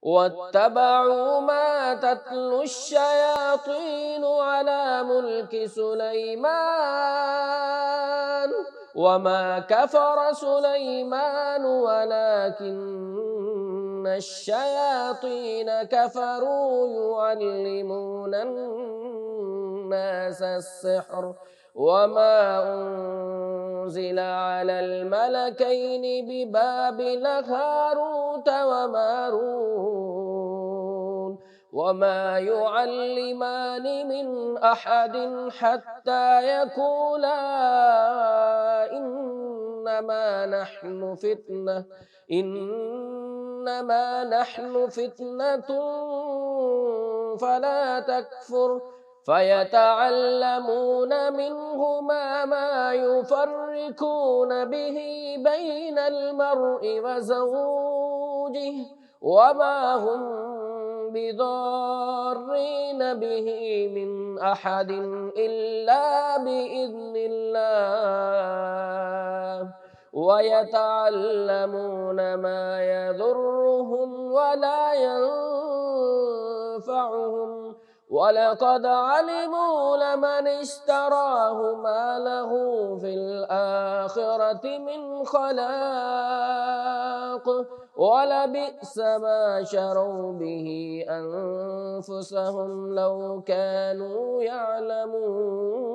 واتبعوا ما تتلو الشياطين على ملك سليمان وما كفر سليمان ولكن الشياطين كفروا يعلمون الناس السحر وما أنزل على الملكين ببابل هاروت وماروت وما يعلمان من أحد حتى يقولا إنما نحن فتنة فلا تكفر فيتعلمون منهما ما يفرقون به بين المرء وزوجه وما هم بضارين به من أحد إلا بإذن الله ويتعلمون ما يضرهم ولا ينفعهم ولقد علموا لمن اشتراه ما له في الآخرة من خلاق ولبئس ما شروا به أنفسهم لو كانوا يعلمون.